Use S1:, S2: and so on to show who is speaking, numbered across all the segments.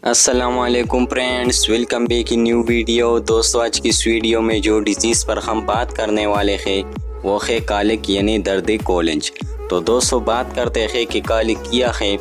S1: السلام علیکم friends, welcome back in new video. دوستو آج کی اس ویڈیو میں جو ڈیزیز پر ہم بات کرنے والے ہیں وہ ہے کالک یعنی درد کولنج۔ تو دوستو بات کرتے ہیں کہ کالک کیا ہے،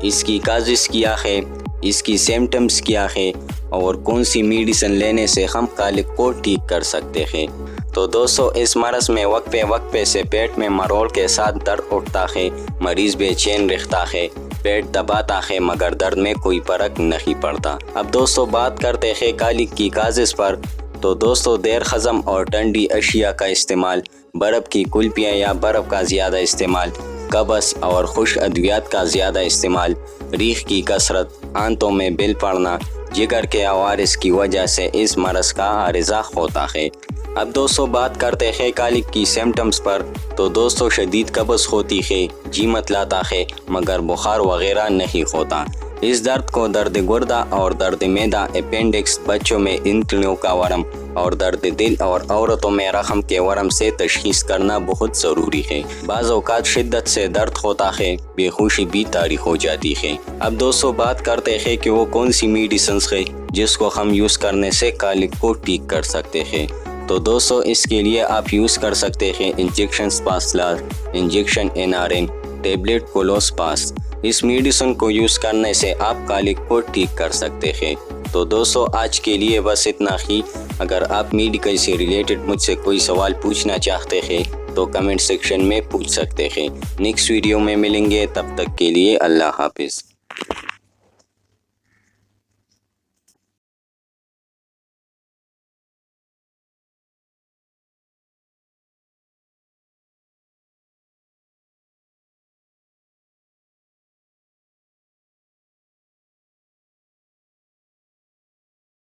S1: اس کی کازز کیا ہے، اس کی سمپٹمز کیا ہے اور کون سی میڈیسن لینے سے ہم کالک کو ٹھیک کر سکتے ہیں۔ تو دوستو اس مرض میں وقفے سے پیٹ میں مرول کے ساتھ درد اٹھتا ہے، مریض بے چین رہتا ہے، پیٹ دباتا ہے مگر درد میں کوئی فرق نہیں پڑتا۔ اب دوستو بات کرتے ہیں کالک کی کازز پر۔ تو دوستو دیر ہضم اور ٹھنڈی اشیاء کا استعمال، برف کی کلفیاں یا برف کا زیادہ استعمال، قبض اور خشک ادویات کا زیادہ استعمال، ریح کی کثرت، آنتوں میں بل پڑنا، جگر کے عوارض کی وجہ سے اس مرض کا عارضہ ہوتا ہے۔ اب دوستو بات کرتے ہیں کالک کی سمپٹمز پر۔ تو دوستو شدید قبض ہوتی ہے، جی متلاتا ہے مگر بخار وغیرہ نہیں ہوتا۔ اس درد کو درد گردہ اور درد معدہ، اپینڈکس، بچوں میں انتڑیوں کا ورم اور درد دل اور عورتوں میں رحم کے ورم سے تشخیص کرنا بہت ضروری ہے۔ بعض اوقات شدت سے درد ہوتا ہے، بے ہوشی بھی طاری ہو جاتی ہے۔ اب دوستو بات کرتے ہیں کہ وہ کون سی میڈیسنز ہے جس کو ہم یوز کرنے سے کالک کو ٹھیک کر سکتے ہیں۔ تو دوستو اس کے لیے آپ یوز کر سکتے ہیں انجیکشن سپاسلار، انجیکشن NRN، ٹیبلٹ کولوسپاس۔ اس میڈیسن کو یوز کرنے سے آپ کالک کو ٹھیک کر سکتے ہیں۔ تو دوستو آج کے لیے بس اتنا ہی۔ اگر آپ میڈیکل سے ریلیٹڈ مجھ سے کوئی سوال پوچھنا چاہتے ہیں تو کمنٹ سیکشن میں پوچھ سکتے ہیں۔ نیکسٹ ویڈیو میں ملیں گے، تب تک کے لیے اللہ حافظ۔